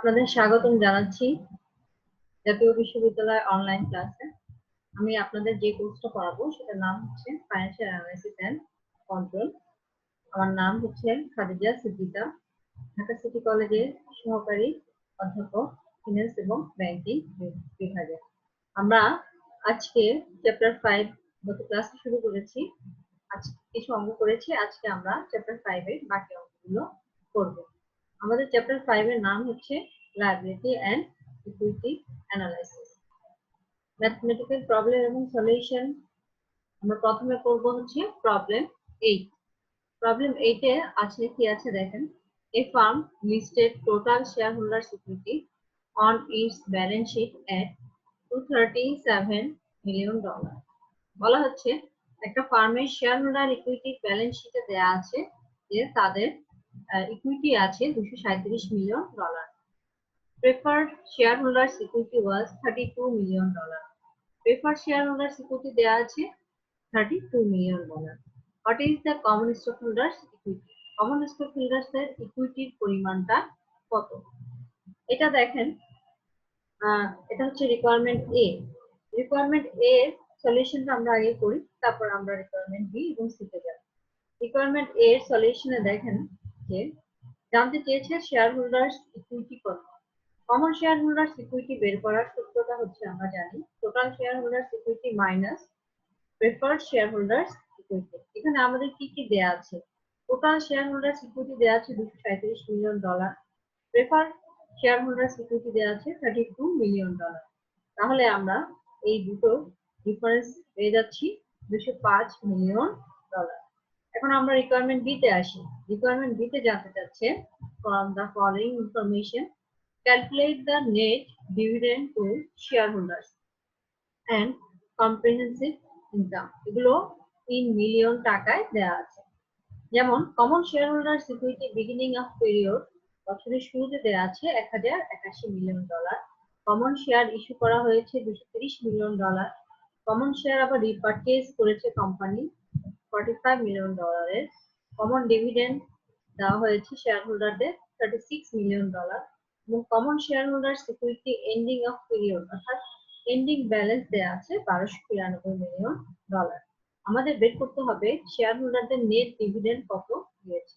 আপনাদের স্বাগতম জানাচ্ছি জাতীয় বিশ্ববিদ্যালয় অনলাইন ক্লাসে। আমি আপনাদের যে কোর্সটা পড়াবো সেটার নাম হচ্ছে ফাইন্যান্সিয়াল অ্যানালাইসিস এন্ড কন্ট্রোল। আমার নাম হচ্ছে খাদিজা সিদ্দিকা, ঢাকা সিটি কলেজের সহকারী অধ্যাপক ফিনান্স এবং ব্যাংকিং বিভাগে। আমরা আজকে চ্যাপ্টার 5 গত ক্লাসে শুরু করেছি, আজকে কিছু অঙ্ক করেছি। আজকে আমরা চ্যাপ্টার 5 এর বাকি অঙ্কগুলো করব। আমাদের চ্যাপ্টার 5 এর নাম হচ্ছে liability and equity analysis. Mathematical problem এবং সলিউশন। আমরা প্রথমে করব হচ্ছে প্রবলেম 8। প্রবলেম 8 এ আছে কি আছে দেখেন। A firm listed total shareholders equity on its balance sheet at $237 million. বলা হচ্ছে একটা ফার্মের শেয়ার হোল্ডার ইকুইটি ব্যালেন্স শিটে দেয়া আছে যে তাদের ইকুইটি আছে $237 million. Preferred shareholders equity was $32 million. Preferred shareholders equity দেয়া আছে $32 million. What is the common stockholders equity? Common stockholders এর ইকুইটির পরিমাণটা কত? এটা দেখেন, এটা হচ্ছে রিকোয়ারমেন্ট এ। রিকোয়ারমেন্ট এ এর সলিউশনটা আমরা আগে করি, তারপর আমরা রিকোয়ারমেন্ট বি এবং সি তে যাব। রিকোয়ারমেন্ট এ এর সলিউশনে দেখেন যে জানতে চেয়েছে শেয়ার হোল্ডার্স ইকুইটি কত। কমন শেয়ার হোল্ডার্স ইকুইটি বের করার সূত্রটা হচ্ছে আমরা জানি total share holders equity minus preferred share holders equity. এখানে আমাদের কি কি দেয়া আছে? টোটাল শেয়ার হোল্ডার্স ইকুইটি দেয়া আছে $237 million. Preferred share holders equity দেয়া আছে $32 মিলিয়ন। তাহলে আমরা এই দুটো ডিফারেন্স পেয়ে যাচ্ছি $205 মিলিয়ন। এখন আমরা রিকোয়ারমেন্ট বি তে আসি। রিকোয়ারমেন্ট বি তে জানতে চাচ্ছে from the following information calculate the net dividend to shareholders and comprehensive income. এগুলো in মিলিয়ন টাকায় দেয়া আছে। যেমন common share holders equity beginning of period বছরের শুরুতে দেয়া আছে $1081 মিলিয়ন। কমন শেয়ার ইস্যু করা হয়েছে $230 মিলিয়ন। কমন শেয়ার আবার রিপারচেজ করেছে কোম্পানি $45 মিলিয়ন। কমন ডিভিডেন্ড দেওয়া হয়েছে শেয়ার হোল্ডারদের $36 মিলিয়ন। এবং common share holders equity ending of period অর্থাৎ এন্ডিং ব্যালেন্স দেয়া আছে $1293 মিলিয়ন। আমাদের বের করতে হবে শেয়ার হোল্ডারদের নেট ডিভিডেন্ড কত দিয়েছে।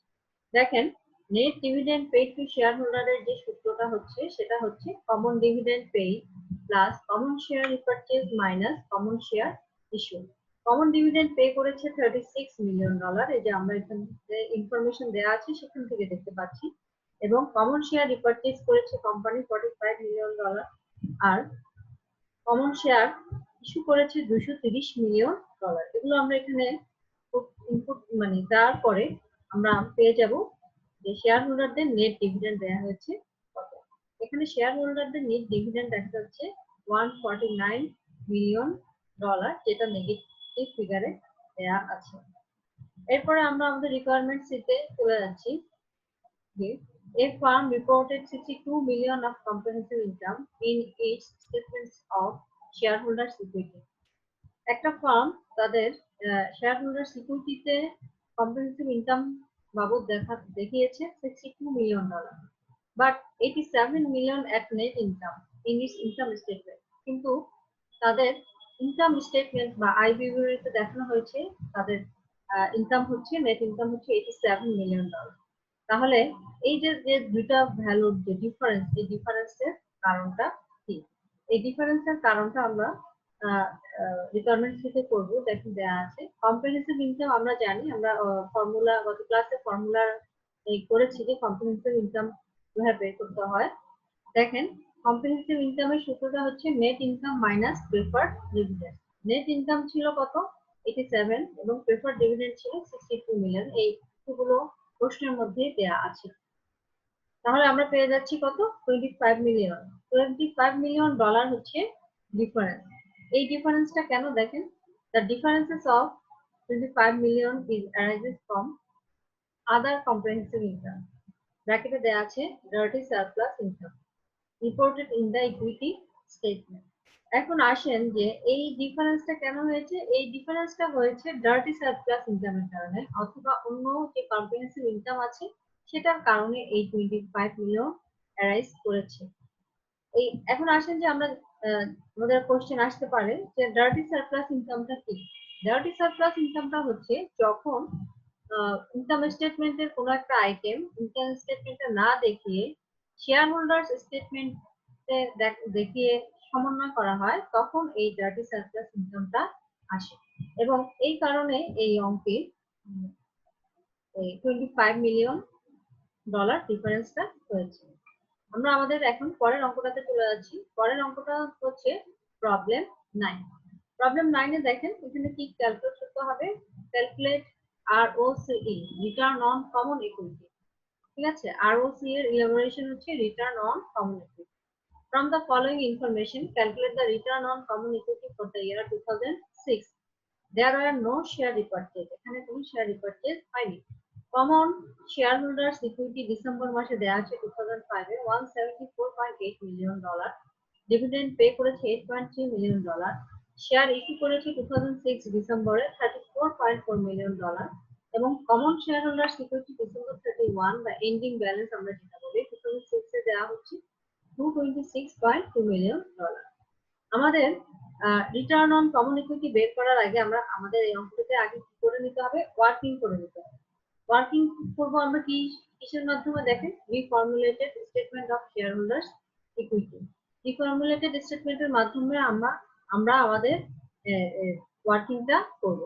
দেখেন, net dividend paid to share হোল্ডারের যে সূত্রটা হচ্ছে সেটা হচ্ছে common dividend paid plus common share repurchase minus common share issue. Common dividend pay করেছে $36 মিলিয়ন। এই যে আমরা এখানে ইনফরমেশন দেয়া আছে সেখান থেকে দেখতে পাচ্ছি। এবং কমন শেয়ার রিপারচেজ করেছে কোম্পানি $45 মিলিয়ন। আর কমন শেয়ার ইস্যু করেছে $230 মিলিয়ন। এগুলো আমরা এখানে ইনপুট মানে দেওয়ার পরে আমরা পেয়ে যাব যে শেয়ার হোল্ডারদের নেট ডিভিডেন্ড দেওয়া হয়েছে কত। এখানে শেয়ার হোল্ডারদের নেট ডিভিডেন্ড দেখা যাচ্ছে $149 মিলিয়ন, যেটা নেগেটিভ ফিগারে দেয়া আছে। এরপরে আমরা আমাদের রিকোয়ারমেন্ট সিতে চলে যাচ্ছি। A firm reported $62 million of comprehensive income in its statements of shareholders equity. একটা ফার্ম তাদের শেয়ার হোল্ডার্স ইকুইটিতে কম্প্রিহেনসিভ ইনকাম বাবদ দেখিয়েছে $62 million, but $87 million at net income in its income statement. কিন্তু তাদের ইনকাম স্টেটমেন্ট বা আয় বিবরণীতে দেখানো হয়েছে তাদের ইনকাম হচ্ছে নেট ইনকাম হচ্ছে $87 মিলিয়ন। তাহলে এই যে দুইটা ভ্যালুর যে ডিফারেন্স, এই ডিফারেন্সের কারণটা কি? এই ডিফারেন্সের কারণটা আমরা রিকোয়ারমেন্ট থেকে করব। দেখুন দেয়া আছে কম্প্রিহেনসিভ ইনকাম। আমরা জানি, আমরা ফর্মুলা গত ক্লাসে ফর্মুলা করেছি যে কম্প্রিহেনসিভ ইনকাম কিভাবে বের করতে হয়। দেখেন, কম্প্রিহেনসিভ ইনকামের সূত্রটা হচ্ছে net income minus preferred dividend. Net income ছিল কত? 87 এবং প্রেফার্ড ডিভিডেন্ড ছিল $62 মিলিয়ন। এই দুটো প্রশ্নের মধ্যে দেয়া আছে। তাহলে আমরা পেয়ে যাচ্ছি কত? $25 মিলিয়ন। $25 মিলিয়ন হচ্ছে ডিফারেন্স। এই ডিফারেন্সটা কেন? দেখেন, the differences of $25 million is arises from other comprehensive income. ব্র্যাকেটে দেয়া আছে dirty surplus income reported in the equity statement. এখন আসেন যে এই ডিফারেন্সটা কেন হয়েছে? এই ডিফারেন্সটা হয়েছে ডার্টি সারপ্লাস ইনকামের কারণে অথবা অন্য যে কম্প্রিহেনসিভ ইনকাম আছে সেটার কারণে এই $25 মিলিয়ন অ্যারাইজ করেছে। এই এখন আসেন যে আমরা আমাদের কোশ্চেন আসতে পারে যে ডার্টি সারপ্লাস ইনকামটা কি। ডার্টি সারপ্লাস ইনকামটা হচ্ছে যখন ইনকাম স্টেটমেন্টের কোনো একটা আইটেম ইনকাম স্টেটমেন্টে না দেখিয়ে শেয়ার হোল্ডার্স স্টেটমেন্টে দেখিয়ে সমন্বয় করা হয়, তখন এই ডার্টি সারপ্লাস ইনকামটা আসে। এবং এই কারণে এই অঙ্কে $25 মিলিয়ন ডিফারেন্সটা হয়েছে। আমরা আমাদের এখন পরের অঙ্কটাতে চলে যাচ্ছি। পরের অঙ্কটা হচ্ছে প্রবলেম 9। প্রবলেম 9 এ দেখেন এখানে কি ক্যালকুলেট করতে হবে। Calculate ROCE, return on common equity. ঠিক আছে, ROCE এর ইলাবোরেশন হচ্ছে return on common equity. From the following information, calculate the return on common equity for the year 2006. There were no share repurchase. এখানে কোনো share রিপারচেজ হয়নি। Common share holders equity December মাসে দেওয়া আছে 2005 এ $174.8 মিলিয়ন। ডিভিডেন্ড পে করেছে $8.3 million. Share issue করেছে 2006 ডিসেম্বরে $34.4 million. এবং common share holders equity December 31 বা এন্ডিং ব্যালেন্স আমরা যেটা বলি 2006 এ দেওয়া হচ্ছে $226.2 মিলিয়ন। আমাদের রিটার্ন অন কমন ইকুইটি বের করার আগে আমরা আমাদের এই অঙ্কটাতে আগে কি করে নিতে হবে, ওয়ার্কিং করে নিতে হবে। ওয়ার্কিং করব আমরা কি কিসের মাধ্যমে দেখেন, reformulated statement of share holders equity. Reformulated স্টেটমেন্টের মাধ্যমে আমরা আমাদের ওয়ার্কিংটা করব।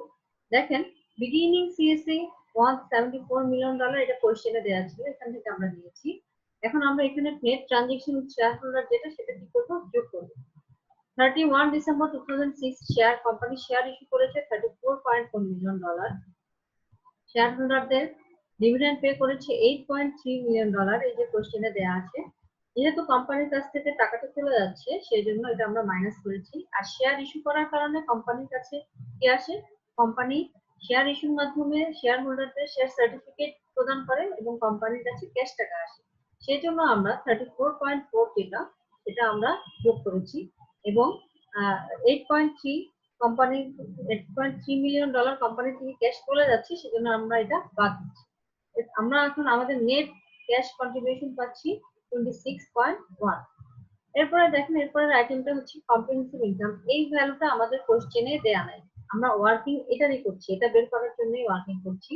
দেখেন বিগিনিং সিএসসি $174 মিলিয়ন, এটা কোশ্চেনে দেওয়া ছিল, এখান থেকে আমরা নিয়েছি। এখন আমরা এখানে নেট ট্রানজাকশন শেয়ার হোল্ডার যেটা সেটা কি করব, যোগ করব। 31 December 2006 share company share issue করেছে $34.4 মিলিয়ন। শেয়ার হোল্ডারদের ডিভিডেন্ড পে করেছে $8.3 মিলিয়ন, এই যে কোশ্চেনে দেয়া আছে। যেহেতু কোম্পানির কাছ থেকে টাকাটা চলে যাচ্ছে সেই জন্য এটা আমরা মাইনাস করেছি। আর শেয়ার ইস্যু করার কারণে কোম্পানির কাছে কি আসে, কোম্পানি শেয়ার ইস্যুর মাধ্যমে শেয়ার হোল্ডারদের শেয়ার সার্টিফিকেট প্রদান করে এবং কোম্পানির কাছে ক্যাশ টাকা আসে। সেই জন্য আমরা 34.4 যেটা সেটা আমরা যোগ করেছি। এবং 8.3 কোম্পানির $8.3 মিলিয়ন কোম্পানি থেকে ক্যাশ চলে যাচ্ছে, সেজন্য আমরা এটা বাদ দিচ্ছি। আমরা এখন আমাদের নেট ক্যাশ কন্ট্রিবিউশন পাচ্ছি 26.1। এরপরে দেখেন এরপরের আইটেমটা হচ্ছে কম্প্রিহেনসিভ ইনকাম। এই ভ্যালুটা আমাদের কোশ্চেনে দেয়া নাই, আমরা ওয়ার্কিং এটারই করছি, এটা বের করার জন্যই ওয়ার্কিং করছি।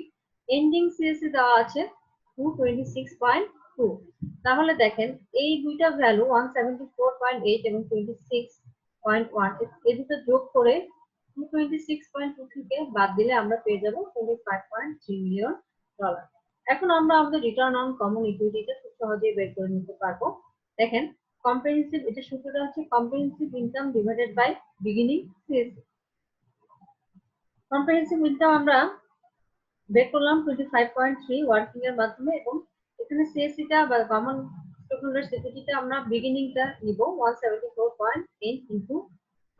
এন্ডিং সিএসসি দেওয়া আছে 226.2। তাহলে দেখেন এই দুইটা ভ্যালু 174.8 এবং 26.1 এই দুটো যোগ করে 226.2 থেকে বাদ দিলে আমরা পেয়ে যাব $25.3 মিলিয়ন। এখন আমরা আমাদের রিটার্ন অন কমন ইকুইটিটা খুব সহজেই বের করে নিতে পারবো। দেখেন কম্প্রিহেনসিভ, এটা সূত্রটা হচ্ছে comprehensive income divided by beginning CSC. Comprehensive income আমরা বের করলাম 25.3 ওয়ার্কিং এর মাধ্যমে, এবং এখানে সিএসসিটা বা কমন স্টক হোল্ডার্স ইকুইটিটা আমরা বিগিনিংটা নিব 174.8 ইনটু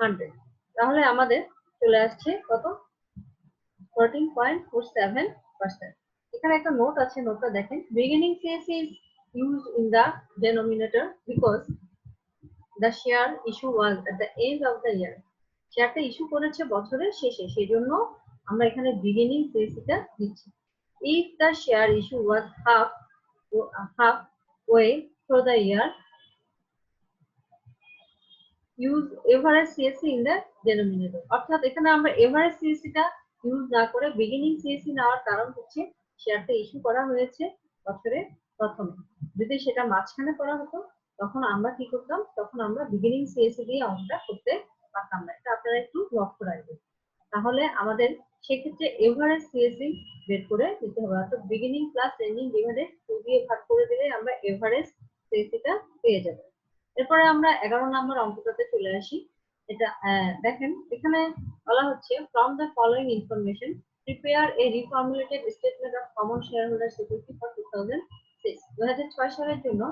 100। তাহলে আমাদের চলে আসছে কত, 14.47%। এখানে একটা নোট আছে, নোটটা দেখেন। Beginning CSC is used in the denominator because the share issue was at the end of the year. শেয়ারটা ইস্যু করেছে বছরের শেষে, সেজন্য আমরা এখানে বিগিনিং সিএসসিটা দিচ্ছি। If the share issue was halfway through the year, use average CSC in the denominator. অর্থাৎ এখানে আমরা এভারেজ সিএসসিটা ইউজ না করে বিগিনিং সিএসসি নেওয়ার কারণ হচ্ছে শেয়ারটা ইস্যু করা হয়েছে বছরের প্রথমে। যদি সেটা মাঝখানে করা হতো তখন আমরা কি করতাম, তখন আমরা বিগিনিং সিএসসি দিয়ে অঙ্কটা করতে পারতাম না। এটা আপনারা একটু লক্ষ্য রাখবেন। তাহলে আমাদের সেক্ষেত্রে এভারেজ সিএসসি বের করে দিতে হবে, অর্থাৎ বিগিনিং প্লাস এন্ডিং ডিভাইডেড 2 দিয়ে ভাগ করে দিলে আমরা এভারেজ সিএসসিটা পেয়ে যাব। এরপরে আমরা 11 নম্বর অঙ্কটাতে চলে আসি। এটা দেখেন এখানে বলা হচ্ছে from the following information prepare a reformulated statement of common share holders equity for 2006। 2006 সালের জন্য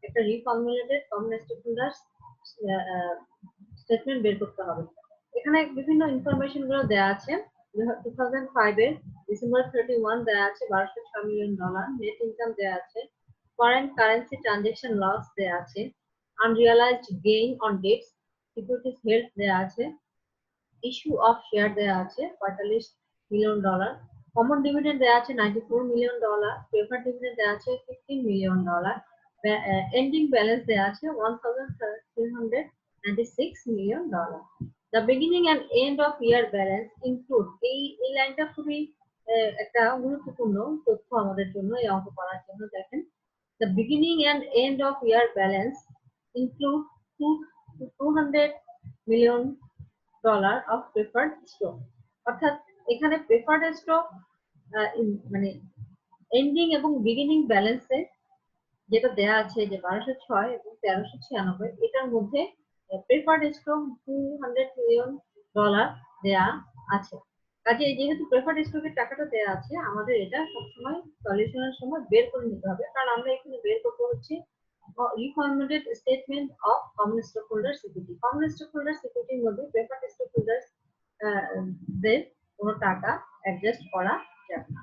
একটা reformulated common stock holders statement বের করতে হবে। এখানে বিভিন্ন ইনফরমেশন গুলো দেওয়া আছে। 2005 এর ডিসেম্বর 31 দেওয়া আছে $1206 মিলিয়ন। নেট ইনকাম দেওয়া আছে। ফরেন কারেন্সি ট্রানজাকশন লস দেওয়া আছে। Unrealised gain on dates securities held দেওয়া আছে। ইস্যু অফ শেয়ার দেওয়া আছে $45 মিলিয়ন। কমন ডিভিডেন্ড দেওয়া আছে $94 মিলিয়ন। প্রেফার্ড ডিভিডেন্ড দেওয়া আছে $15 মিলিয়ন। এন্ডিং ব্যালেন্স দেওয়া আছে $1,396 million. The beginning and end of year balance include এই লাইনটা খুবই একটা গুরুত্বপূর্ণ তথ্য আমাদের জন্য এই অঙ্ক করার জন্য। দেখেন, the beginning and end of year balance include $200 million of preferred stock. অর্থাৎ এখানে preferred stock মানে এন্ডিং এবং বিগিনিং ব্যালেন্সে যেটা দেয়া আছে যে 1206 এবং 1396, এটার মধ্যে প্রেফার্ড স্টক $200 মিলিয়ন দেয়া আছে। কাজে যেহেতু প্রেফার্ড স্টকের টাকাটা দেয়া আছে, আমাদের এটা সবসময় সলিউশনের সময় বের করে নিতে হবে, কারণ আমরা এখানে বের করবো হচ্ছে reformatted statement of common stock holder equity. Common stock holder ইকুইটির মধ্যে প্রেফার্ড স্টক হোল্ডার দের কোনো টাকা অ্যাডজাস্ট করা যাবে না।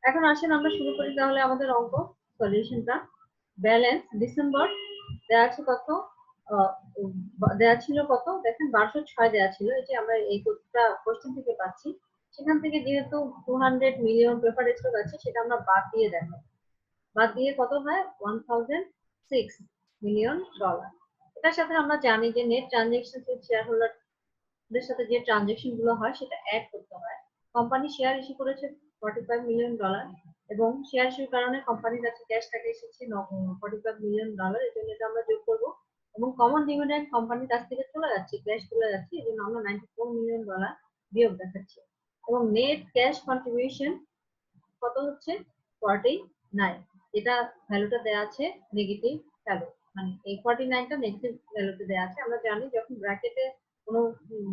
এখন আসেন আমরা শুরু করি তাহলে আমাদের অঙ্ক সলিউশনটা। ব্যালেন্স ডিসেম্বর দেওয়া আছে কত, দেওয়া ছিল কত, দেখেন 1206 দেওয়া ছিল। এই যে আমরা এই কোশ্চেন থেকে পাচ্ছি, সেখান থেকে যেহেতু 200 মিলিয়ন প্রেফার্ড স্টক আছে, সেটা আমরা বাদ দিয়ে দেখাবো। বাদ দিয়ে কত হয়, $1,006 মিলিয়ন। এটার সাথে আমরা জানি যে নেট ট্রানজাকশন উইথ শেয়ার হোল্ডারদের সাথে যে ট্রানজাকশন গুলো হয় সেটা অ্যাড করতে হয়। কোম্পানি শেয়ার ইস্যু করেছে $45 মিলিয়ন, এবং শেয়ার ইস্যুর কারণে কোম্পানির কাছে ক্যাশ টাকা এসেছে $45 মিলিয়ন। এর জন্য এটা আমরা যোগ করব, এবং কমন ডিভিডেন্ড কোম্পানির কাছ থেকে চলে যাচ্ছে, ক্যাশ চলে যাচ্ছে, এই জন্য আমরা $94 মিলিয়ন বিয়োগ দেখাচ্ছি। এবং নেট ক্যাশ কন্ট্রিবিউশন কত হচ্ছে 49, এটা ভ্যালুটা দেওয়া আছে নেগেটিভ ভ্যালু, মানে এই 49টা নেগেটিভ ভ্যালুতে দেওয়া আছে। আমরা জানি যখন ব্র্যাকেটে কোনো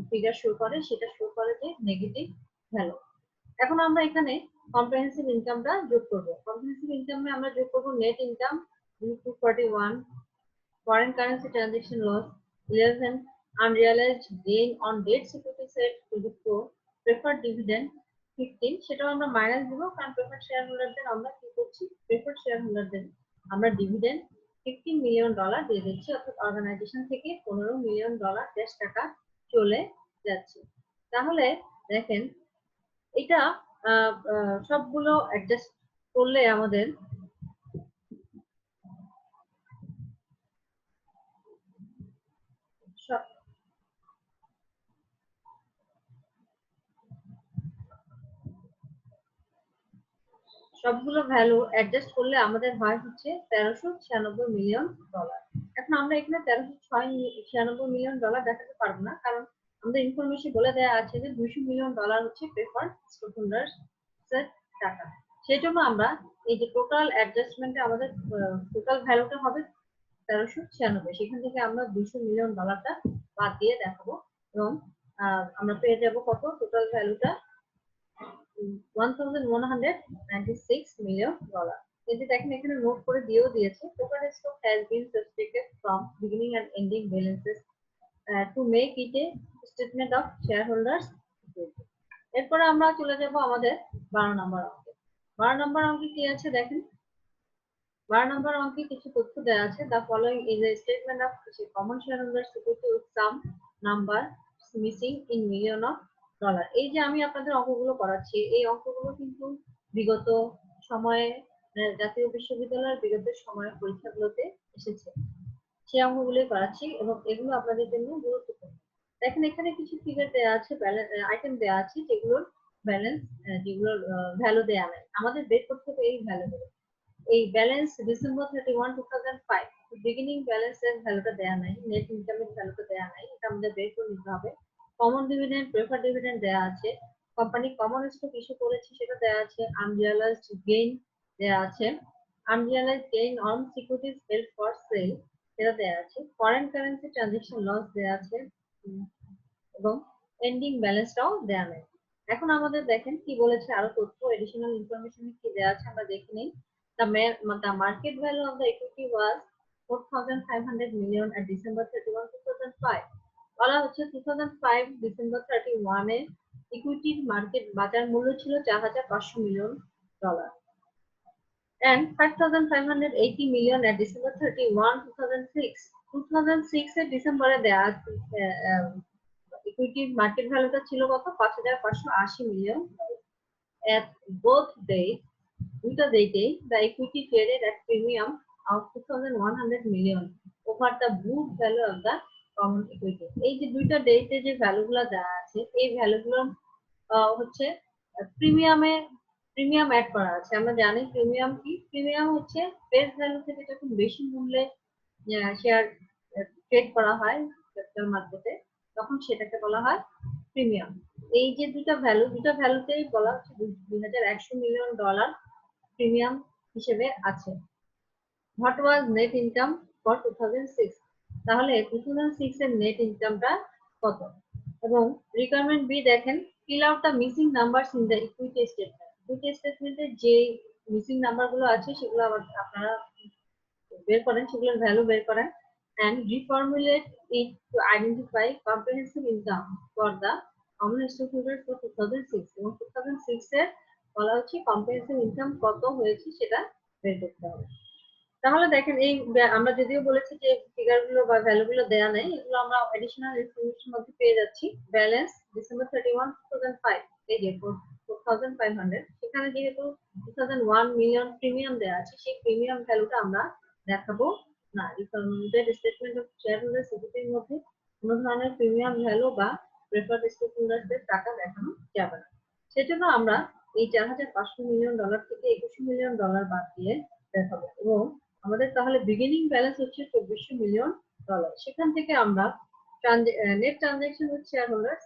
ফিগার শো করে, সেটা শো করে যে নেগেটিভ ভ্যালু। এখন আমরা এখানে কম্প্রিহেনসিভ ইনকামটা যোগ করব। কম্প্রিহেনসিভ ইনকামে আমরা যোগ করব net income 241, foreign currency transaction loss 11, unrealised gain on debt security set 24, preferred dividend 15, সেটাও আমরা মাইনাস দিব, কারণ প্রেফার্ড শেয়ার হোল্ডারদের আমরা কি করছি, প্রেফার্ড শেয়ার হোল্ডারদের আমরা ডিভিডেন্ড $15 মিলিয়ন দিয়ে দিচ্ছি, অর্থাৎ অর্গানাইজেশন থেকে $15 মিলিয়ন ক্যাশ টাকা চলে যাচ্ছে। তাহলে দেখেন, এটা সবগুলো অ্যাডজাস্ট করলে আমাদের সবগুলো ভ্যালু অ্যাডজাস্ট করলে আমাদের হয় হচ্ছে $1396 মিলিয়ন। এখন আমরা এখানে $1396 মিলিয়ন দেখাতে পারবো না, কারণ আমাদের ইনফরমেশন বলে দেওয়া আছে যে $200 মিলিয়ন হচ্ছে প্রেফার্ড স্টক হোল্ডার্স এর টাকা। সেই জন্য আমরা এই যে টোটাল অ্যাডজাস্টমেন্টে আমাদের টোটাল ভ্যালুটা হবে 1396, সেখান থেকে আমরা $200 মিলিয়ন বাদ দিয়ে দেখাবো, এবং আমরা পেয়ে যাব কত, টোটাল ভ্যালুটা $1,196 মিলিয়ন। এই যে দেখেন এখানে নোট করে দিয়েও দিয়েছে, preferred stock has been subtracted from beginning and ending balances to make it a statement of shareholders equity. এরপরে আমরা চলে যাব আমাদের 12 নম্বর অঙ্কে। 12 নম্বর অঙ্কে কি আছে দেখেন, 12 নম্বর অঙ্কে কিছু তথ্য দেওয়া আছে। The following is a statement of common shareholders equity with some number missing in million of dollar. এই যে আমি আপনাদের অঙ্কগুলো করাচ্ছি, এই অঙ্কগুলো কিন্তু বিগত সময়ে জাতীয় বিশ্ববিদ্যালয়ের বিগত সময়ের পরীক্ষাগুলোতে এসেছে, সেই অঙ্কগুলোই করাচ্ছি, এবং এগুলো আপনাদের জন্য গুরুত্বপূর্ণ। দেখেন এখানে কিছু ফিগার দেওয়া আছে, আইটেম দেওয়া আছে, যেগুলোর ব্যালেন্স, যেগুলোর ভ্যালু দেওয়া নাই, আমাদের বের করতে হবে এই ভ্যালুগুলো। এই ব্যালেন্স ডিসেম্বর 31, 2005, বিগিনিং ব্যালেন্সের ভ্যালুটা দেয়া নাই, নেট ইনকামের ভ্যালুটা দেয়া নাই, এটা আমাদের বের করে নিতে হবে। কমন ডিভিডেন্ড, প্রেফার্ড ডিভিডেন্ড দেয়া আছে, কোম্পানি কমন স্টক ইস্যু করেছে সেটা দেয়া আছে, আনরিয়ালাইজড গেইন দেয়া আছে, unrealised gain on securities held for sale এটা দেয়া আছে, ফরেন কারেন্সি ট্রানজাকশন লস দেয়া আছে, এবং এন্ডিং ব্যালেন্সটাও দেয়া নাই। এখন আমাদের দেখেন কি বলেছে, আরো তথ্য এডিশনাল ইনফরমেশন কি দেয়া আছে আমরা দেখে নিই। The market value of the equity was 4,500 million at December 31, 2005. বলা হচ্ছে 2005 ডিসেম্বর 31 এ ইকুইটির মার্কেট বাজার মূল্য ছিল $4,500 million, and 5,580 million at December 31, 2006. 2006 এর ডিসেম্বরে দেয়া ইকুইটির মার্কেট ভ্যালুটা ছিল কত, $5,580 মিলিয়ন। At both dates, দুইটা ডেটে the equity traded at premium of 2100 million over the book value of the common equity। এই যে দুইটা ডেটে যে ভ্যালুগুলো দেওয়া আছে এই ভ্যালুগুলো হচ্ছে প্রিমিয়াম অ্যাড করা আছে। আমরা জানি প্রিমিয়াম কি, প্রিমিয়াম হচ্ছে ফেস ভ্যালু থেকে যখন বেশি মূল্যে শেয়ার ট্রেড করা হয় ক্যাপিটাল মার্কেটে তখন সেটাকে বলা হয় প্রিমিয়াম। এই যে দুটা ভ্যালুতেই বলা হচ্ছে 2100 মিলিয়ন ডলার প্রিমিয়াম হিসেবে আছে। What was net income for 2006? তাহলে 2006 এর নেট ইনকামটা কত? এবং রিকোয়ারমেন্ট বি দেখেন, fill out the missing numbers in the equity statement. Equity স্টেটমেন্টে যে মিসিং নাম্বারগুলো আছে সেগুলো আপনারা বের করেন, সেগুলোর ভ্যালু বের করেন and reformulate it to identify comprehensive income for the common stockholders for 2006 এবং 2006 এর বলা হচ্ছে comprehensive income কত হয়েছে সেটা বের করতে হবে। তাহলে দেখেন এই আমরা যদিও বলেছি যে ফিগারগুলো বা ভ্যালুগুলো দেয়া নেই, এগুলো আমরা এডিশনাল ইনফরমেশন মধ্যে পেয়ে যাচ্ছি। ব্যালেন্স ডিসেম্বর 31 2005 এই যে 4500, সেখানে যেহেতু 2001 মিলিয়ন প্রিমিয়াম দেয়া আছে সেই প্রিমিয়াম ভ্যালুটা আমরা দেখাবো না। রিফর্মেটেড স্টেটমেন্ট অফ শেয়ার হোল্ডার্স ইকুইটির মধ্যে কোনো ধরনের প্রিমিয়াম ভ্যালু বা প্রেফার্ড স্টেক হোল্ডারদের টাকা দেখানো যাবে না। সেজন্য আমরা এই 4500 মিলিয়ন ডলার থেকে 21 মিলিয়ন ডলার বাদ দিয়ে দেখাবো এবং আমাদের তাহলে বিগিনিং ব্যালেন্স হচ্ছে 2400 মিলিয়ন ডলার। সেখান থেকে আমরা net transaction with share holders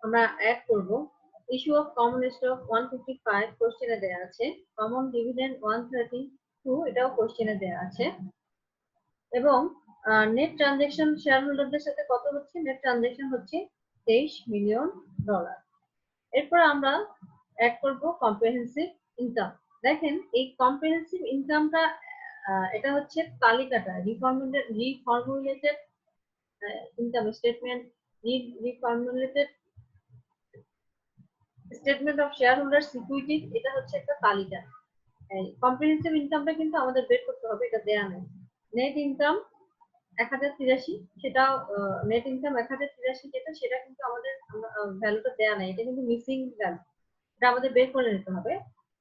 আমরা অ্যাড করব। ইস্যু অফ কমন স্টক 155 কোশ্চেনে দেয়া আছে, কমন ডিভিডেন্ড 132 এটাও কোশ্চেনে দেয়া আছে এবং নেট ট্রানজাকশন শেয়ার হোল্ডারদের সাথে কত হচ্ছে? নেট ট্রানজাকশন হচ্ছে 23 মিলিয়ন ডলার। এরপর আমরা অ্যাড করব কম্প্রিহেনসিভ ইনকাম। দেখেন এই কম্প্রিহেনসিভ ইনকামটা এটা হচ্ছে তালিকাটা reformulated income statement, reformulated statement of share holders equity, এটা হচ্ছে একটা তালিকা। কম্প্রিহেনসিভ ইনকামটা কিন্তু আমাদের বের করতে হবে, এটা দেয়া নেই। নেট ইনকাম 1083, সেটাও নেট ইনকাম 1083 যেটা সেটা কিন্তু আমাদের ভ্যালুটা দেয়া নেই, এটা কিন্তু মিসিং ভ্যালু, এটা আমাদের বের করে নিতে হবে।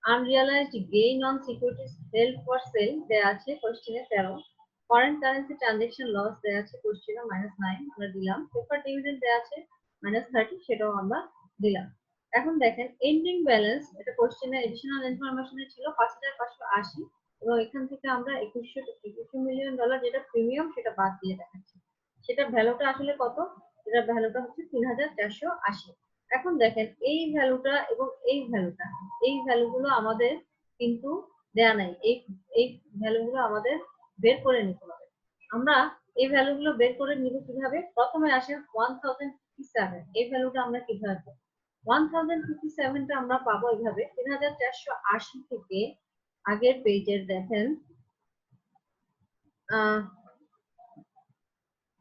Unrealised gain on securities held for sale দেয়া আছে কোশ্চেনে 13। ফরেন কারেন্সি ট্রানজাকশন লস দেয়া আছে কোশ্চেনে -9 আমরা দিলাম। পেপার ডিভিডেন্ড দেয়া আছে -30, সেটাও আমরা দিলাম। এখন দেখেন এন্ডিং ব্যালেন্স, এটা কোশ্চেনে এডিশনাল ইনফরমেশনে ছিল 5580 এবং এখান থেকে আমরা 2100 মিলিয়ন ডলার যেটা প্রিমিয়াম সেটা বাদ দিয়ে দেখাচ্ছি। সেটা ভ্যালুটা আসলে কত? এটা ভ্যালুটা হচ্ছে 3480। এখন দেখেন এই ভ্যালুটা এবং এই ভ্যালুগুলো আমাদের কিন্তু দেয়া নাই। এই ভ্যালুগুলো আমাদের বের করে নিতে হবে। আমরা এই ভ্যালুগুলো বের করে নিব কিভাবে? প্রথমে আসে 1057, এই ভ্যালুটা আমরা কিভাবে পাবো? 1057 টা আমরা পাবো এইভাবে, 3480 থেকে আগের পেজের দেখেন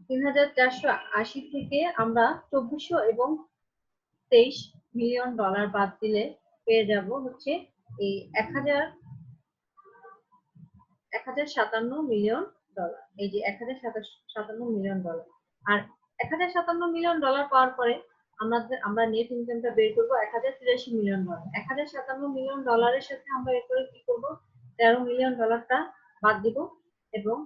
3480 থেকে আমরা 2400 এবং 23 মিলিয়ন ডলার বাদ দিলে পেয়ে যাব হচ্ছে এই 1057 মিলিয়ন ডলার। এই যে 1057 মিলিয়ন ডলার। আর 1057 মিলিয়ন ডলার পাওয়ার পরে আমরা নেট ইনকামটা বের করব 1083 মিলিয়ন ডলার। 1057 মিলিয়ন ডলারের সাথে আমরা এরপরে কি করব? 13 মিলিয়ন ডলারটা বাদ দিব এবং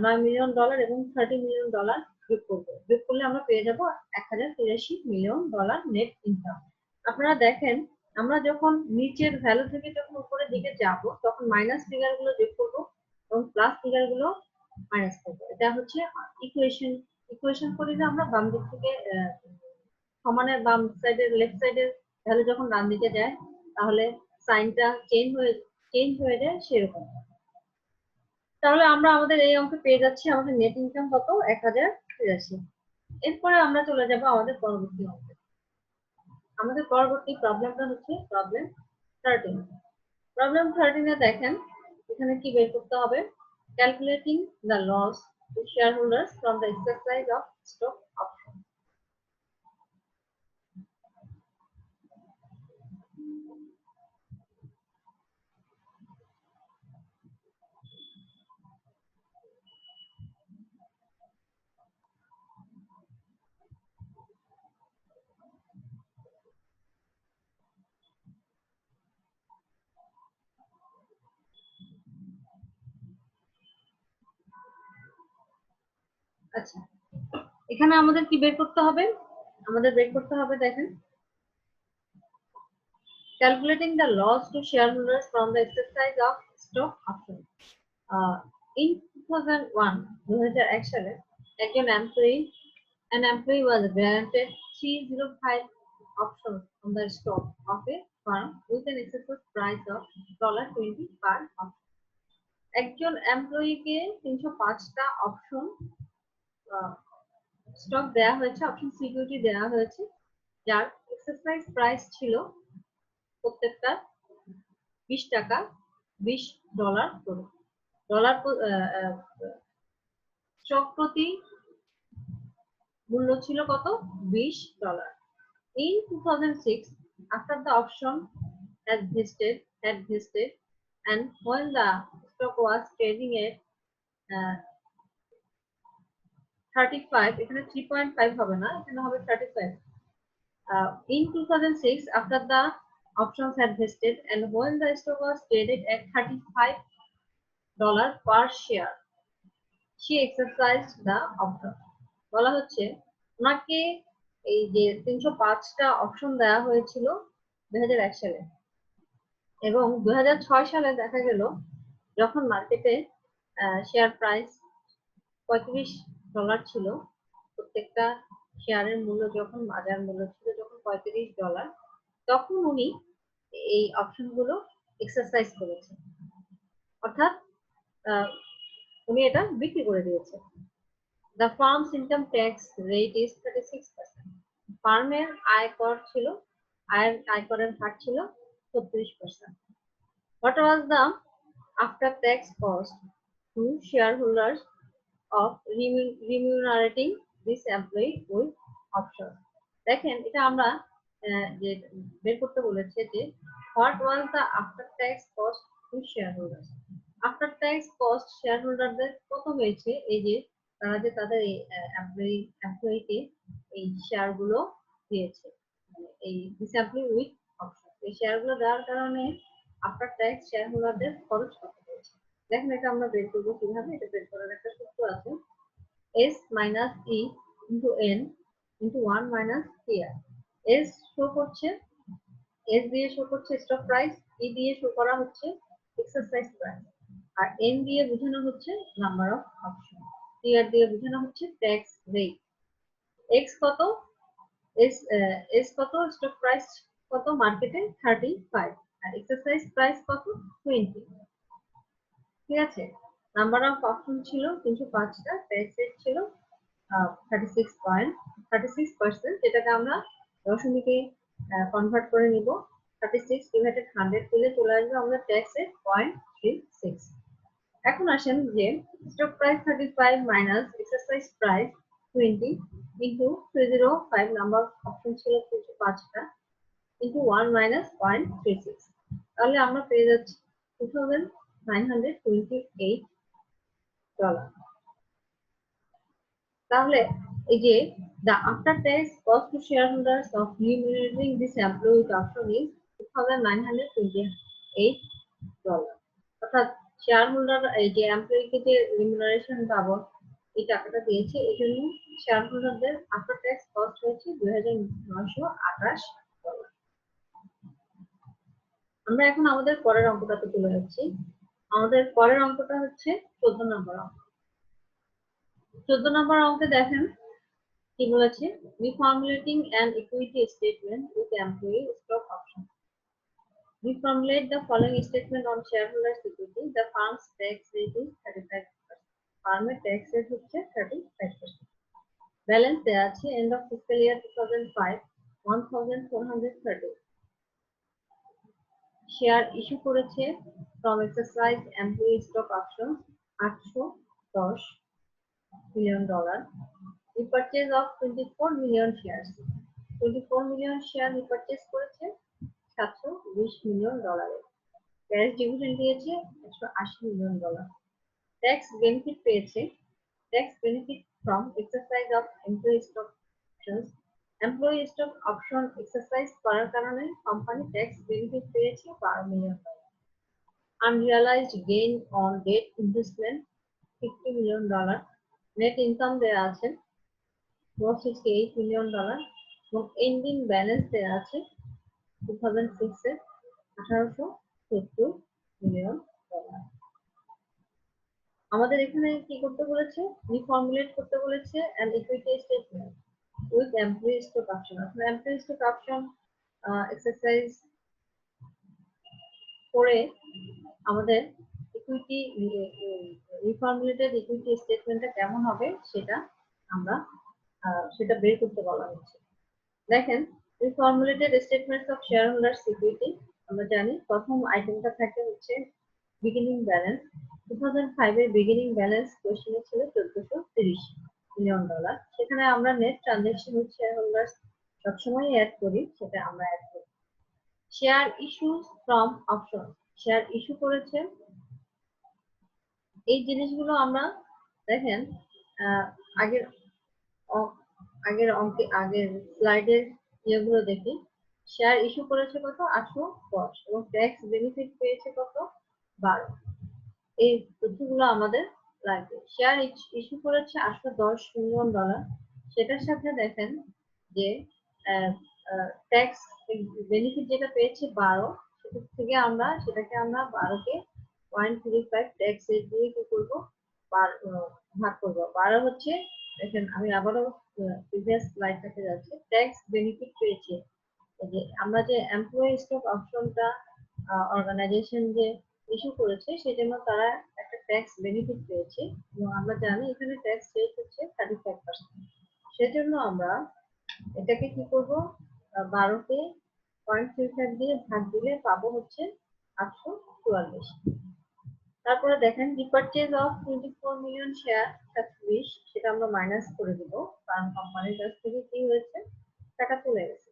9 মিলিয়ন ডলার এবং 30 মিলিয়ন ডলার যোগ করব। যোগ করলে আমরা পেয়ে যাব 1083 মিলিয়ন ডলার নেট ইনকাম। আপনারা দেখেন আমরা যখন নিচের ভ্যালু থেকে যখন উপরের দিকে যাব তখন মাইনাস ফিগার গুলো যোগ করব এবং প্লাস ফিগার গুলো মাইনাস করব। এটা হচ্ছে ইকুয়েশন করে যে আমরা বাম দিক থেকে সমানের বাম সাইডের লেফট সাইডের ভ্যালু যখন ডান দিকে যায় তাহলে সাইনটা চেঞ্জ হয়ে যায় সেরকম। তাহলে আমরা আমাদের এই অঙ্কে পেয়ে যাচ্ছি আমাদের নেট ইনকাম কত? 1083। এরপরে আমরা চলে যাব আমাদের পরবর্তী অঙ্কে। আমাদের পরবর্তী প্রবলেমটা হচ্ছে প্রবলেম 13। প্রবলেম 13 এ দেখেন এখানে কি বের করতে হবে? Calculating the loss to share holders from the exercise of stock option. আচ্ছা, এখানে আমাদের কি বের করতে হবে? আমাদের বের করতে হবে, দেখেন, calculating the loss to shareholders from the exercise of stock option. In 2001 সালে একজন an employee was granted 305 options on the stock of a firm with an exercise price of $20 per option. একজন এমপ্লয়িকে 305টা অপশন স্টক দেয়া হয়েছে, option security দেয়া হয়েছে, যার exercise price ছিল প্রত্যেকটা 20 টাকা, $20 করে। স্টক প্রতি মূল্য ছিল কত? $20। In 2006, after the option had vested, and when the stock was trading at 35, এখানে 3.5 হবে না, এখানে হবে 35. In 2006, after the options had vested, and when the stock was traded at $35 per share, she exercised the option. বলা হচ্ছে ওনাকে এই যে 305টা অপশন দেওয়া হয়েছিল 2001 সালে, এবং 2006 সালে দেখা গেল যখন মার্কেটে শেয়ার প্রাইস $35 ছিল, প্রত্যেকটা শেয়ারের মূল্য যখন বাজার মূল্য ছিল যখন $35, তখন উনি এই অপশনগুলো এক্সারসাইজ করেছেন, অর্থাৎ উনি এটা বিক্রি করে দিয়েছে। The firm's income tax rate is 36%. ফার্মের আয়করের হার ছিল 36%. What was the after tax cost to shareholders of remunerating this employee with option? দেখেন, এটা আমরা যে বের করতে বলেছে যে what was the after tax cost to shareholders. After tax cost শেয়ারহোল্ডারদের কত হয়েছে, এই যে তারা যে তাদের এই এমপ্লয়িকে এই শেয়ারগুলো দিয়েছে, মানে এই এমপ্লয়ি উইথ অপশন, এই শেয়ারগুলো দেওয়ার কারণে আফটার ট্যাক্স শেয়ারহোল্ডারদের খরচ কত হয়েছে। দেখেন, এটা আমরা বের করবো কিভাবে, এটা বের করার একটা সূত্র আছে, S minus E into N into 1 minus TR. S show করছে, S দিয়ে শো করছে স্টক প্রাইস, E দিয়ে শো করা হচ্ছে এক্সারসাইজ প্রাইস, আর এন দিয়ে বোঝানো হচ্ছে নাম্বার অফ অপশন, টিআর দিয়ে বোঝানো হচ্ছে ট্যাক্স রেট। এক্স কত, এস কত, স্টক প্রাইস কত মার্কেটে 35, আর এক্সারসাইজ প্রাইস কত 20। ঠিক আছে, নাম্বার অফ অপশন ছিল 305টা, ট্যাক্স রেট ছিল 36%, যেটাকে আমরা দশমিকে কনভার্ট করে নিব। 36 ডিভাইডেড 100 দিলে চলে আসবে আমাদের ট্যাক্স রেট 0.36। এখন আসেন যে stock price 35 minus exercise price 20 into 305, number option ছিল 305টা, ইনটু 1 মাইনাস 0.36, তাহলে আমরা পেয়ে যাচ্ছি $2,928। তাহলে এই যে the after tax cost to shareholders of remunerating this employee with option is $2,928, অর্থাৎ শেয়ার হোল্ডার এই যে এমপ্লয়িকে যে রিমুনারেশন পাবো এই টাকাটা দিয়েছে, এই জন্য শেয়ার হোল্ডারদের আফটার ট্যাক্স কস্ট হয়েছে $2,928। আমরা এখন আমাদের পরের অঙ্কটাতে চলে যাচ্ছি। আমাদের পরের অঙ্কটা হচ্ছে 14 নম্বর অঙ্ক। 14 নম্বর অঙ্কে দেখেন কি বলেছে, reformulating an equity statement with employee stock option. We formulate the following statement on shareholders equity. The firm's tax rate is 35%. Firm's tax rate হচ্ছে 35%. Balance দেয়া আছে end of fiscal year 2005 1430. Share issue করেছে from exercise employee stock option $810 million. Repurchase of 24 million shares. 24 million share repurchase করেছে $720 million। Cash dividend দিয়েছে $180 million। Tax benefit পেয়েছে, tax benefit from exercise of employee stock options. Employee stock option exercise করার কারণে company tax benefit পেয়েছে $12 million। Unrealised gain on debt investment $50 million। Net income দেওয়া আছে $468 million এবং ending balance দেওয়া আছে 2006 এর $1870 মিলিয়ন। আমাদের এখানে কি করতে বলেছে, রিফর্মুলেট করতে বলেছে an equity statement with employee stock option. আসলে এমপ্লয়ি স্টক অপশন এক্সারসাইজ করে আমাদের ইকুইটি রিফর্মুলেটেড ইকুইটি স্টেটমেন্টটা কেমন হবে সেটা আমরা সেটা বের করতে বলা হচ্ছে। দেখেন, reformulated statements of share holders equity, আমরা জানি প্রথম আইটেমটা থাকে হচ্ছে বিগিনিং ব্যালেন্স। 2005 এর বিগিনিং ব্যালেন্স কোশ্চেনে ছিল $1430 মিলিয়ন। সেখানে আমরা net transaction with share holders সবসময় অ্যাড করি, সেটা আমরা অ্যাড করি। Share issue from option, share issue করেছে, এই জিনিসগুলো আমরা দেখেন আগের আগের অঙ্কে আগের স্লাইডের ইয়েগুলো দেখি। শেয়ার ইস্যু করেছে কত, 810, এবং ট্যাক্স বেনিফিট পেয়েছে কত, 12। এই তথ্যগুলো আমাদের লাগবে। শেয়ার ইস্যু করেছে $810 মিলিয়ন, সেটার সাথে দেখেন যে ট্যাক্স বেনিফিট যেটা পেয়েছে 12, সেটা থেকে আমরা সেটাকে আমরা 12 কে 0.35 ট্যাক্স রেট দিয়ে কি করবো, ভাগ করবো। 12 হচ্ছে, দেখেন আমি আবারও প্রিভিয়াস স্লাইডটাতে যাচ্ছি, ট্যাক্স বেনিফিট পেয়েছে যে আমরা যে এমপ্লয়ি স্টক অপশনটা অর্গানাইজেশন যে ইস্যু করেছে সেজন্য তারা একটা ট্যাক্স বেনিফিট পেয়েছে, এবং আমরা জানি এখানে ট্যাক্স রেট হচ্ছে 35%। সেজন্য আমরা এটাকে কি করব, 12 কে 0.35 দিয়ে ভাগ দিলে পাবো হচ্ছে 844। তারপরে দেখেন রিপারচেজ অফ 24 মিলিয়ন শেয়ার 20, সেটা আমরা মাইনাস করে দিব, কারণ কোম্পানির কাছ থেকে কি হয়েছে, টাকা চলে গেছে।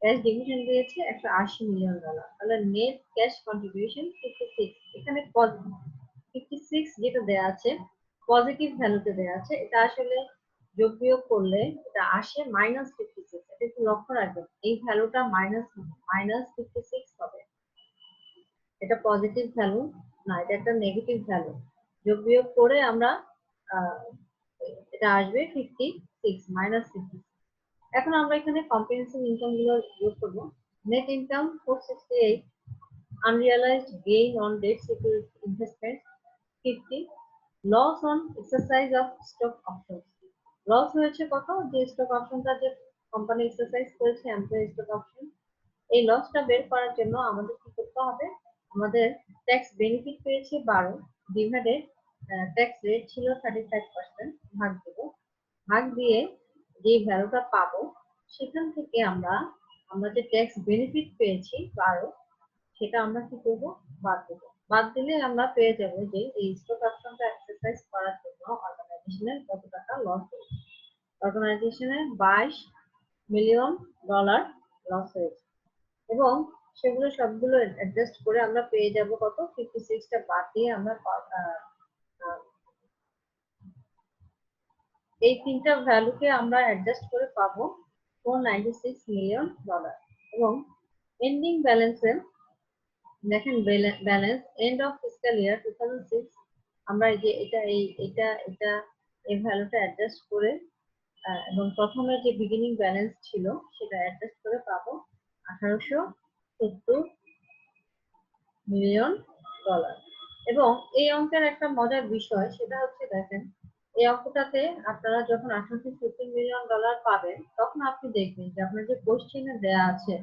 ক্যাশ ডিভিডেন্ড দিয়েছে $180 মিলিয়ন, তাহলে নেট ক্যাশ কন্ট্রিবিউশন 56। এখানে 56 যেটা দেয়া আছে পজিটিভ ভ্যালুতে দেয়া আছে, এটা আসলে যোগ বিয়োগ করলে এটা আসে -56। এটা একটু লক্ষ্য রাখবেন, এই ভ্যালুটা -56 হবে, এটা পজিটিভ ভ্যালু না, এটা একটা নেগেটিভ ভ্যালু। যোগ বিয়োগ করে আমরা এটা আসবে 56 -56। এখন আমরা এখানে কম্প্রিহেনসিভ ইনকাম গুলো যোগ করব। Net income 468, unrealised gain on debt security investment 50, loss on exercise of stock option. Loss হয়েছে কত, যে স্টক অপশনটা যে কোম্পানি এক্সারসাইজ করেছে এমপ্লয়ি স্টক অপশন, এই লসটা বের করার জন্য আমাদের কি করতে হবে, আমাদের ট্যাক্স বেনিফিট পেয়েছে 12 ডিভাইডেড ট্যাক্স রেট ছিল 35%, ভাগ দেব, ভাগ দিয়ে যে ভ্যালুটা পাবো সেখান থেকে আমরা যে ট্যাক্স বেনিফিট পেয়েছি 12, সেটা আমরা কি করব, বাদ দেব। বাদ দিলে আমরা পেয়ে যাব যে এই স্টক অপশনটা এক্সারসাইজ করার জন্য অর্গানাইজেশনের কত টাকা লস হয়েছে। অর্গানাইজেশনের $22 মিলিয়ন লস হয়েছে, এবং সেগুলো সবগুলো অ্যাডজাস্ট করে আমরা পেয়ে যাব কত, 56টা বাদ দিয়ে আমরা এই তিনটা ভ্যালুকে আমরা অ্যাডজাস্ট করে পাবো $496 মিলিয়ন। এবং এন্ডিং ব্যালেন্সে দেখেন ব্যালেন্স এন্ড অফ ফিসক্যাল ইয়ার 2006, আমরা এই যে এটা এই ভ্যালুটা অ্যাডজাস্ট করে এবং প্রথমে যে বিগিনিং ব্যালেন্স ছিল সেটা অ্যাডজাস্ট করে পাবো $1870 মিলিয়ন। এবং এই অঙ্কের একটা মজার বিষয় সেটা হচ্ছে, দেখেন এই অঙ্কটাতে আপনারা যখন $1870 মিলিয়ন পাবেন, তখন আপনি দেখবেন যে আপনার যে কোশ্চেনে দেয়া আছে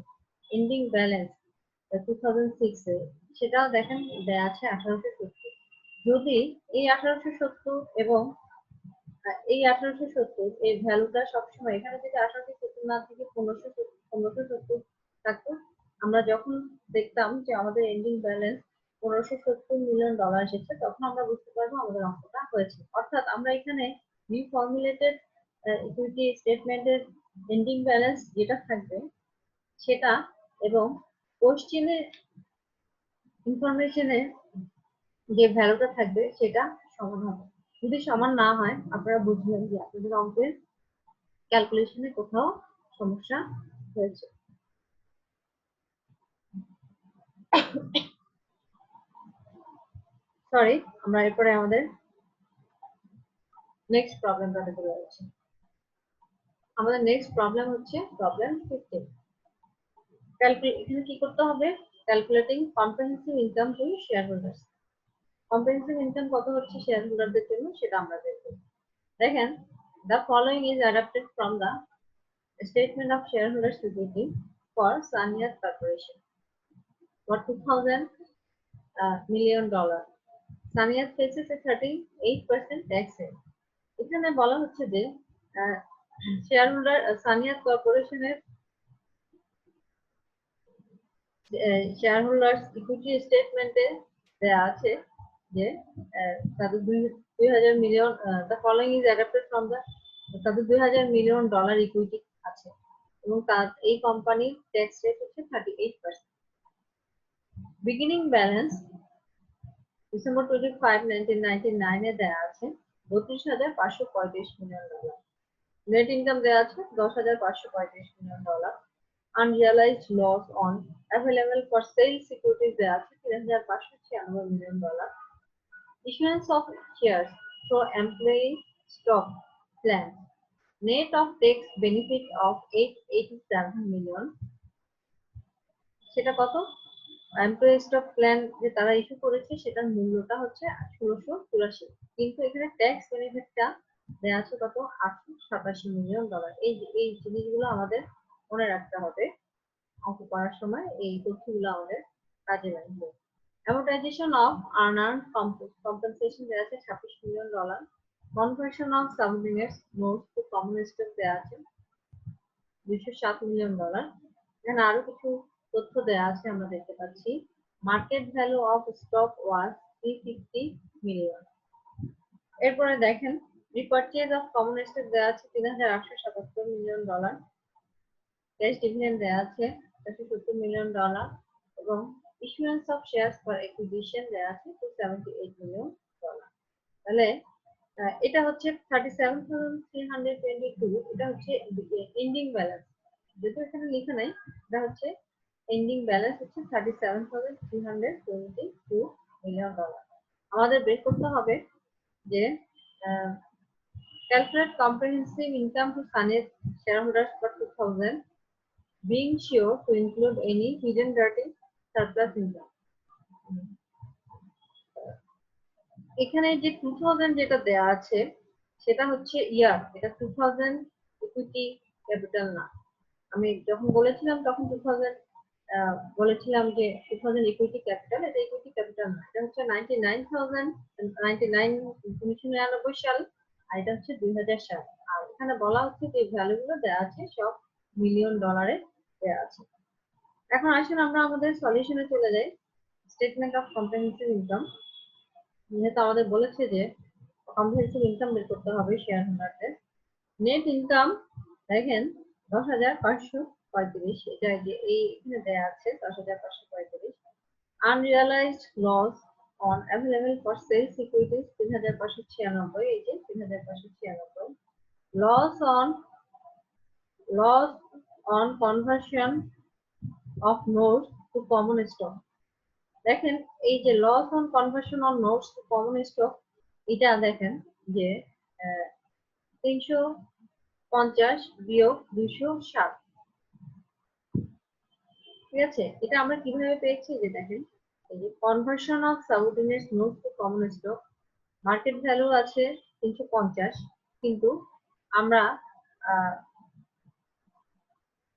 এন্ডিং ব্যালেন্স 2006 এ, সেটাও দেখেন দেয়া আছে 1870। যদি এই 1870 এবং এই 1870 এই ভ্যালুটা সবসময় এখানে যদি 1870 না থেকে 1570 থাকতো, আমরা যখন দেখতাম যে আমাদের এন্ডিং ব্যালেন্স $1570 মিলিয়ন এসেছে, তখন আমরা বুঝতে পারবো আমাদের অঙ্কটা হয়েছে। অর্থাৎ আমরা এখানে রিফর্মুলেটেড ইকুইটি স্টেটমেন্টের এন্ডিং ব্যালেন্স যেটা থাকবে সেটা এবং কোশ্চেনের ইনফরমেশনে যে ভ্যালুটা থাকবে সেটা সমান হবে। যদি সমান না হয় আপনারা বুঝবেন যে আপনাদের অঙ্কের ক্যালকুলেশনে কোথাও সমস্যা হয়েছে। সরি, আমরা এরপরে আমাদের নেক্সট প্রবলেমটাতে চলে যাচ্ছি। আমাদের নেক্সট প্রবলেম হচ্ছে প্রবলেম 15। এখানে কি করতে হবে? Calculating comprehensive income two share holders. Comprehensive income কত হচ্ছে শেয়ার হোল্ডারদের জন্য সেটা আমরা দেখব। দেখেন, the following is adapted from the statement of shareholders equity for Sanyat Corporation for $2,000 million. Sanyat faces a 38% tax rate. এখানে বলা হচ্ছে যে শেয়ার হোল্ডার সানিয়াত কর্পোরেশনের শেয়ার হোল্ডার্স ইকুইটি স্টেটমেন্টে দেয়া আছে যে তাদের 2000 million the following is adapted from the তাদের $2000 মিলিয়ন ইকুইটি আছে এবং তার এই কোম্পানির ট্যাক্স রেট হচ্ছে 38%। বিগিনিং ব্যালেন্স ডিসেম্বর 25, 1999 এ দেয়া আছে $32,535 মিলিয়ন। নেট ইনকাম দেয়া আছে $10,535 million. Unrealized loss on available for sale securities দেয়া আছে $3,596 million. Issuance of shares through employee stock plan, net of tax benefit of $887 million। সেটা কত? এমপ্লয়ি স্টক প্ল্যান যে তারা ইস্যু করেছে সেটার মূল্যটা হচ্ছে 1684, কিন্তু এখানে ট্যাক্স বেনিফিটটা দেয়া আছে কত? $887 মিলিয়ন। এই জিনিসগুলো আমাদের মনে রাখতে হবে অঙ্ক করার সময়, এই তথ্যগুলো আমাদের কাজে লাগবে। অ্যামortization অফ আনআর্নড কম্পেনসেশন দেয়া আছে $26 million. Conversion of subordinates notes to common stock দেয়া আছে $207 মিলিয়ন। এখানে আরো কিছু তথ্য দেয়া আছে আমরা দেখতে পাচ্ছি। Market value of stock was 360 million. এরপরে দেখেন, রিপারচেজ অফ কমন স্টক দেয়া আছে $3,877 মিলিয়ন। ক্যাশ ডিভিডেন্ড দেয়া আছে $470 মিলিয়ন এবং issuance of shares for acquisition দেয়া আছে $278 মিলিয়ন। তাহলে এটা হচ্ছে 37,322, এটা হচ্ছে এন্ডিং ব্যালেন্স, যেহেতু এখানে লেখা নাই, এটা হচ্ছে এন্ডিং ব্যালেন্স হচ্ছে $37,322 মিলিয়ন। আমাদের বের করতে হবে যে ক্যালকুলেট কম্প্রিহেনসিভ ইনকাম টু সানিয়াত shareholders for 2000, being sure to include any hidden dirty surplus income. এখানে যে 2000 যেটা দেয়া আছে সেটা হচ্ছে ইয়ার, এটা 2000 ইকুইটি ক্যাপিটাল না। আমি যখন বলেছিলাম তখন 2000 বলেছিলাম যে 2000 ইকুইটি ক্যাপিটাল, এটা ইকুইটি ক্যাপিটাল না, এটা হচ্ছে 1999 সাল, আর এটা হচ্ছে 2000 সাল। আর এখানে বলা হচ্ছে যে ভ্যালুগুলো দেয়া আছে সব মিলিয়ন ডলারে দেয়া আছে। এখন আসুন আমরা আমাদের সলিউশনে চলে যাই। স্টেটমেন্ট অফ কম্প্রিহেনসিভ ইনকাম, যেহেতু আমাদের বলেছে যে কম্প্রিহেনসিভ ইনকাম বের করতে হবে শেয়ার হোল্ডারদের। নেট ইনকাম দেখেন 10,535, এটা যে এই এখানে দেয়া আছে 10,535। Unrealised loss on available for sale securities 3,596, এই যে 3,596। Loss on conversion of notes to common stock, দেখেন এই যে loss on conversion on notes to common stock, এটা দেখেন যে 350 বিয়োগ 207, ঠিক আছে। এটা আমরা কিভাবে পেয়েছি যে দেখেন, এই যে conversion of subordinates notes to common stock, market value আছে 350, কিন্তু আমরা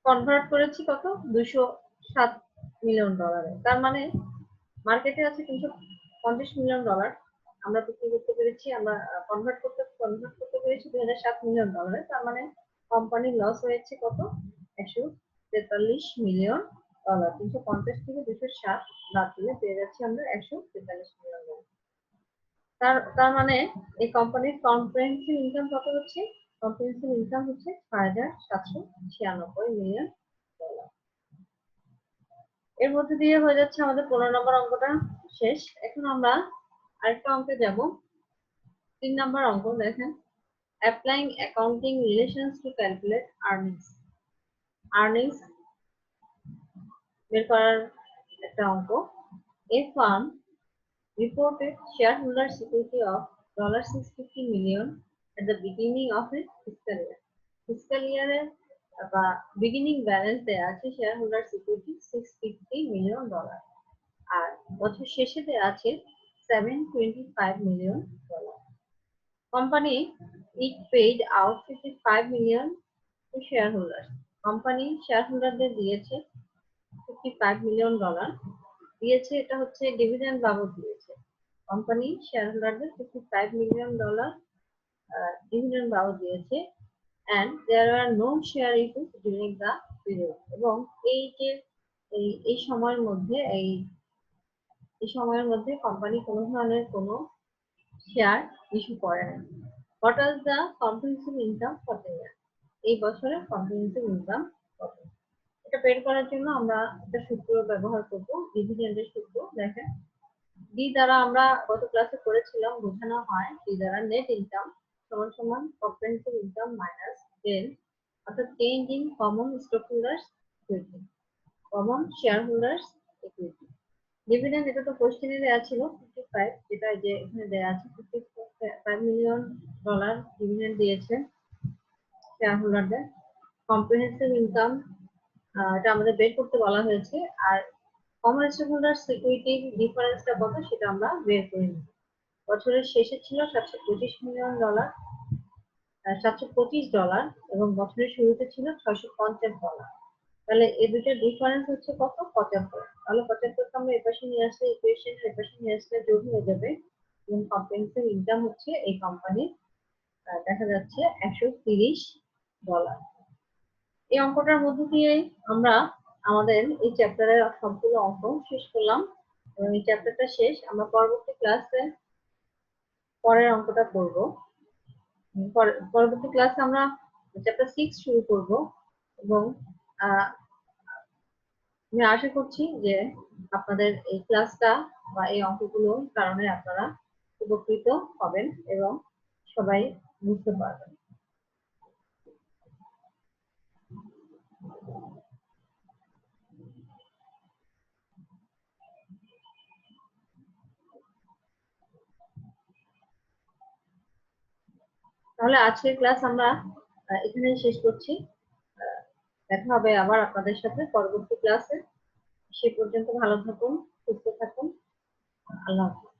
কনভার্ট করেছি কত? $207 মিলিয়ন। তার মানে মার্কেটে আছে $350 মিলিয়ন, আমরা বিক্রি করতে পেরেছি, আমরা কনভার্ট করতে পেরেছি $207 মিলিয়ন। তার মানে কোম্পানির লস হয়েছে কত? $143 মিলিয়ন। 350 থেকে 207 বাদ দিলে পেয়ে যাচ্ছি আমরা $143 মিলিয়ন। তার মানে এই কোম্পানির কম্প্রিহেনসিভ ইনকাম কত হচ্ছে? কম্প্রিহেনসিভ ইনকাম হচ্ছে $6,796 মিলিয়ন। এর মধ্যে দিয়ে হয়ে যাচ্ছে আমাদের 15 নম্বর অঙ্কটা শেষ। এখন আমরা আরেকটা অঙ্কে যাব, 3 নম্বর অঙ্ক। দেখেন, applying accounting relations to calculate earnings বের করার একটা অঙ্ক। এ farm reported shareholders equity of $650 million at the beginning of a fiscal year. Fiscal year বা বিগিনিং ব্যালেন্স দেয়া আছে শেয়ার হোল্ডার্স ইকুইটি $650 million, আর বছর শেষে দেয়া আছে $725 million. Company it paid out $55 million to shareholders. Company share হোল্ডারদের দিয়েছে $55 million দিয়েছে, এটা হচ্ছে ডিভিডেন্ড বাবদ দিয়েছে। কোম্পানি শেয়ার হোল্ডারদের $55 million ডিভিডেন্ড বাবদ দিয়েছে, and there are no share issues during the period. এবং এই যে এই সময়ের মধ্যে কোম্পানি কোনো ধরনের কোনো শেয়ার ইস্যু করে না। What was the comprehensive income for the year? এই বছরের comprehensive income কত? এটা বের করার জন্য আমরা একটা সূত্র ব্যবহার করব, ডিভিডেন্ডের সূত্র। দেখেন, ডি দ্বারা আমরা গত ক্লাসে করেছিলাম, বোঝানো হয় ডি দ্বারা নেট ইনকাম সমান সমান কম্প্রিহেনসিভ ইনকাম মাইনাস ডেল, অর্থাৎ change in common stock holders equity, common share holders equity. Dividend এটা তো কোশ্চেনে দেওয়া ছিল 55, যেটা যে এখানে দেওয়া আছে $55 million ডিভিডেন্ড দিয়েছে শেয়ার হোল্ডারদের। কম্প্রিহেনসিভ ইনকাম এটা আমাদের বের করতে বলা হয়েছে, আর কমন স্টক হোল্ডার্স ইকুইটির ডিফারেন্সটা কত সেটা আমরা বের করে নিব। বছরের শেষে ছিল $725 million, $725, এবং বছরের শুরুতে ছিল $650। তাহলে এই দুটোর ডিফারেন্স হচ্ছে কত? 75। তাহলে 75 কে আমরা এপাশে নিয়ে আসলে ইকুয়েশনের এপাশে নিয়ে আসলে যোগ হয়ে যাবে, এবং কম্প্রিহেনসিভ ইনকাম হচ্ছে এই কোম্পানির দেখা যাচ্ছে $130। এই অঙ্কটার মধ্যে দিয়ে আমরা আমাদের এই চ্যাপ্টারের সবগুলো অঙ্ক শেষ করলাম, এবং এই চ্যাপ্টারটা শেষ। আমরা পরবর্তী ক্লাসে পরের অঙ্কটা করব। পরবর্তী ক্লাসে আমরা চ্যাপ্টার 6 শুরু করব, এবং আমি আশা করছি যে আপনাদের এই ক্লাসটা বা এই অঙ্কগুলোর কারণে আপনারা উপকৃত হবেন এবং সবাই বুঝতে পারবেন। তাহলে আজকের ক্লাস আমরা এখানেই শেষ করছি। দেখা হবে আবার আপনাদের সাথে পরবর্তী ক্লাসে। সে পর্যন্ত ভালো থাকুন, সুস্থ থাকুন। আল্লাহ হাফেজ।